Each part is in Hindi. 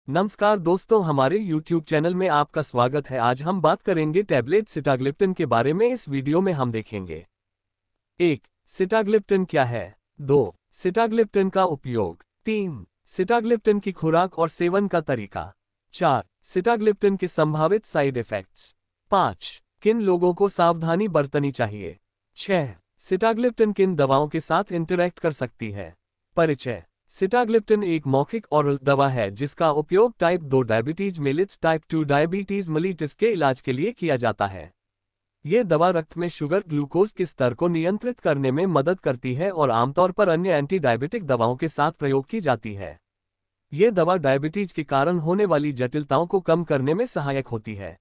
नमस्कार दोस्तों, हमारे YouTube चैनल में आपका स्वागत है। आज हम बात करेंगे टैबलेट सिटाग्लिप्टिन के बारे में। इस वीडियो में हम देखेंगे 1. सिटाग्लिप्टिन क्या है। 2. सिटाग्लिप्टिन का उपयोग। 3. सिटाग्लिप्टिन की खुराक और सेवन का तरीका। 4. सिटाग्लिप्टिन के संभावित साइड इफेक्ट्स। 5. किन लोगों को सावधानी बरतनी चाहिए। 6. सिटाग्लिप्टिन किन दवाओं के साथ इंटरैक्ट कर सकती है। परिचय। सिटाग्लिप्टिन एक मौखिक ओरल दवा है जिसका उपयोग type 2 diabetes mellitus, type 2 diabetes mellitus के इलाज के लिए किया जाता है। ये दवा रक्त में शुगर ग्लूकोज के स्तर को नियंत्रित करने में मदद करती है और आमतौर पर अन्य एंटी डायबिटिक दवाओं के साथ प्रयोग की जाती है। ये दवा डायबिटीज के कारण होने वाली जटिलताओं को कम करने में सहायक होती है।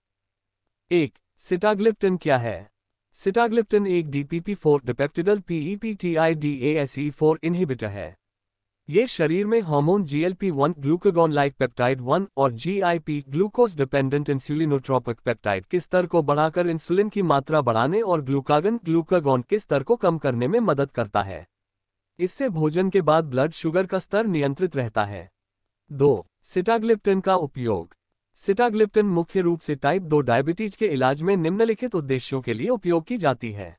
1. सिटाग्लिप्टिन क्या है। सिटाग्लिप्टिन एक DPP-4 डिपेप्टिडल PEPTIDASE4 इनहिबिटर है। ये शरीर में hormone GLP-1 glucagon like peptide 1 और GIP ग्लूकोज डिपेंडेंट इंसुलिनोट्रोपिक पेप्टाइड के स्तर को बढ़ाकर इंसुलिन की मात्रा बढ़ाने और ग्लूकागॉन के स्तर को कम करने में मदद करता है। इससे भोजन के बाद ब्लड शुगर का स्तर नियंत्रित रहता है। 2. सिटाग्लिप्टिन का उपयोग। सिटाग्लिप्टिन मुख्य रूप से टाइप 2 डायबिटीज के इलाज में निम्नलिखित उद्देश्यों के लिए उपयोग की जाती है।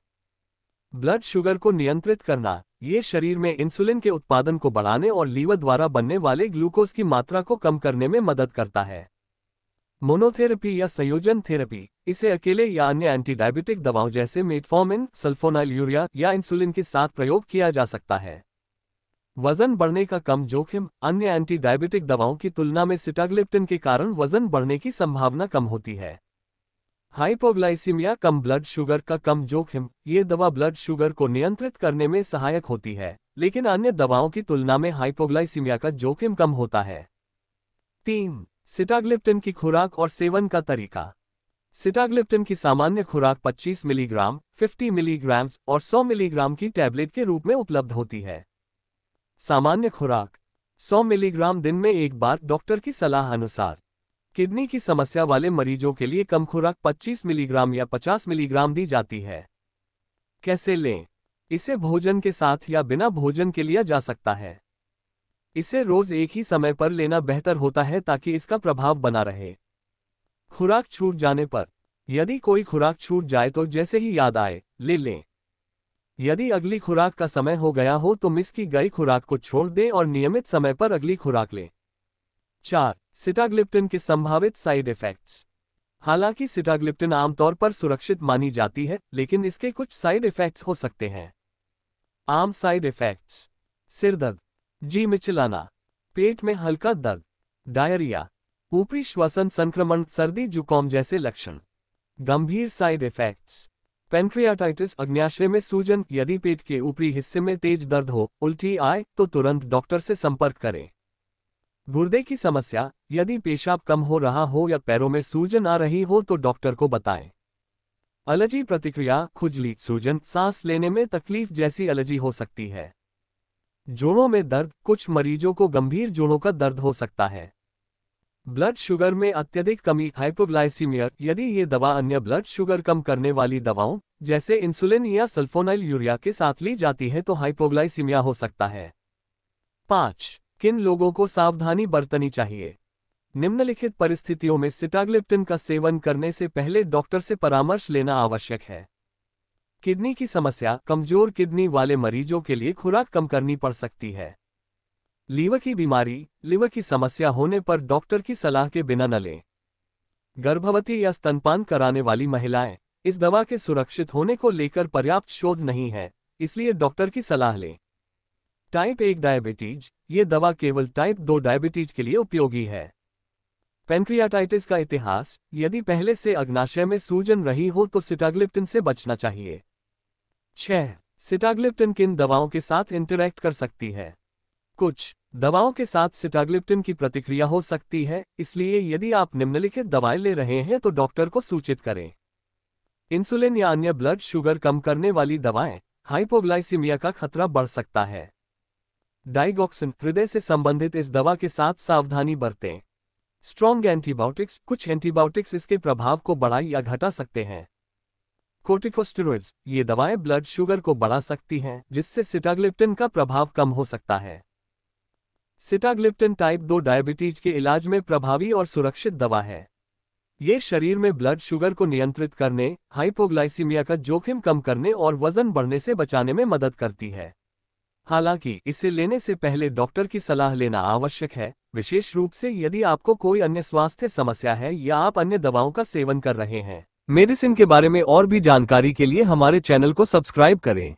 ब्लड शुगर को नियंत्रित करना। ये शरीर में इंसुलिन के उत्पादन को बढ़ाने और लीवर द्वारा बनने वाले ग्लूकोज की मात्रा को कम करने में मदद करता है। मोनोथेरेपी या संयोजन थेरेपी। इसे अकेले या अन्य एंटी डायबिटिक दवाओं जैसे मेटफॉर्मिन, सल्फोनाइल यूरिया या इंसुलिन के साथ प्रयोग किया जा सकता है। वजन बढ़ने का कम जोखिम। अन्य एंटी डायबिटिक दवाओं की तुलना में सिटाग्लिप्टिन के कारण वजन बढ़ने की संभावना कम होती है। हाइपोग्लाइसीमिया, कम ब्लड शुगर का कम जोखिम। ये दवा ब्लड शुगर को नियंत्रित करने में सहायक होती है, लेकिन अन्य दवाओं की तुलना में हाइपोग्लाइसीमिया का जोखिम कम होता है। 3. सिटाग्लिप्टिन की खुराक और सेवन का तरीका। सिटाग्लिप्टिन की सामान्य खुराक 25 मिलीग्राम, 50 मिलीग्राम और 100 मिलीग्राम की टैबलेट के रूप में उपलब्ध होती है। सामान्य खुराक 100 मिलीग्राम दिन में एक बार, डॉक्टर की सलाह अनुसार। किडनी की समस्या वाले मरीजों के लिए कम खुराक 25 मिलीग्राम या 50 मिलीग्राम दी जाती है। कैसे लें। इसे भोजन के साथ या बिना भोजन के लिया जा सकता है। इसे रोज एक ही समय पर लेना बेहतर होता है ताकि इसका प्रभाव बना रहे। खुराक छूट जाने पर। यदि कोई खुराक छूट जाए तो जैसे ही याद आए, ले लें। यदि अगली खुराक का समय हो गया हो तो मिस की गई खुराक को छोड़ दें और नियमित समय पर अगली खुराक लें। 4. सिटाग्लिप्टिन के संभावित साइड इफेक्ट्स। हालांकि सिटाग्लिप्टिन आमतौर पर सुरक्षित मानी जाती है, लेकिन इसके कुछ साइड इफेक्ट्स हो सकते हैं। आम साइड इफेक्ट्स। सिर दर्द, जी मिचलाना, पेट में हल्का दर्द, डायरिया, ऊपरी श्वसन संक्रमण, सर्दी जुकाम जैसे लक्षण। गंभीर साइड इफेक्ट्स। पेनक्रियाटाइटिस, अग्न्याशय में सूजन। यदि पेट के ऊपरी हिस्से में तेज दर्द हो, उल्टी आए तो तुरंत डॉक्टर से संपर्क करें। गुर्दे की समस्या। यदि पेशाब कम हो रहा हो या पैरों में सूजन आ रही हो तो डॉक्टर को बताएं। एलर्जी प्रतिक्रिया, खुजली, सूजन, सांस लेने में तकलीफ जैसी एलर्जी हो सकती है। जोड़ों में दर्द। कुछ मरीजों को गंभीर जोड़ों का दर्द हो सकता है। ब्लड शुगर में अत्यधिक कमी, हाइपोग्लाइसीमिया। यदि ये दवा अन्य ब्लड शुगर कम करने वाली दवाओं जैसे इंसुलिन या सल्फोनाइल यूरिया के साथ ली जाती है तो हाइपोग्लाइसीमिया हो सकता है। 5. किन लोगों को सावधानी बरतनी चाहिए। निम्नलिखित परिस्थितियों में सिटाग्लिप्टिन का सेवन करने से पहले डॉक्टर से परामर्श लेना आवश्यक है। किडनी की समस्या। कमजोर किडनी वाले मरीजों के लिए खुराक कम करनी पड़ सकती है। लीवर की बीमारी। लीवर की समस्या होने पर डॉक्टर की सलाह के बिना न लें। गर्भवती या स्तनपान कराने वाली महिलाएं। इस दवा के सुरक्षित होने को लेकर पर्याप्त शोध नहीं है, इसलिए डॉक्टर की सलाह लें। Type 1 diabetes. ये दवा केवल टाइप 2 डायबिटीज के लिए उपयोगी है। पेनक्रियाटाइटिस का इतिहास। यदि पहले से अग्न्याशय में सूजन रही हो तो सिटाग्लिप्टिन से बचना चाहिए। 6. सिटाग्लिप्टिन किन दवाओं के साथ इंटरैक्ट कर सकती है। कुछ दवाओं के साथ सिटाग्लिप्टिन की प्रतिक्रिया हो सकती है, इसलिए यदि आप निम्नलिखित दवाएं ले रहे हैं तो डॉक्टर को सूचित करें। इंसुलिन या अन्य ब्लड शुगर कम करने वाली दवाएं। हाइपोग्लाइसीमिया का खतरा बढ़ सकता है। डाइगॉक्सिन। हृदय से संबंधित इस दवा के साथ सावधानी बरतें। Strong antibiotics. कुछ एंटीबायोटिक्स इसके प्रभाव को बढ़ा या घटा सकते हैं। कोर्टिकोस्टेरॉइड्स। ये दवाएं ब्लड शुगर को बढ़ा सकती हैं, जिससे सिटाग्लिप्टिन का प्रभाव कम हो सकता है। सिटाग्लिप्टिन टाइप 2 डायबिटीज के इलाज में प्रभावी और सुरक्षित दवा है। ये शरीर में ब्लड शुगर को नियंत्रित करने, हाइपोग्लाइसीमिया का जोखिम कम करने और वजन बढ़ने से बचाने में मदद करती है। हालांकि इसे लेने से पहले डॉक्टर की सलाह लेना आवश्यक है, विशेष रूप से यदि आपको कोई अन्य स्वास्थ्य समस्या है या आप अन्य दवाओं का सेवन कर रहे हैं। मेडिसिन के बारे में और भी जानकारी के लिए हमारे चैनल को सब्सक्राइब करें।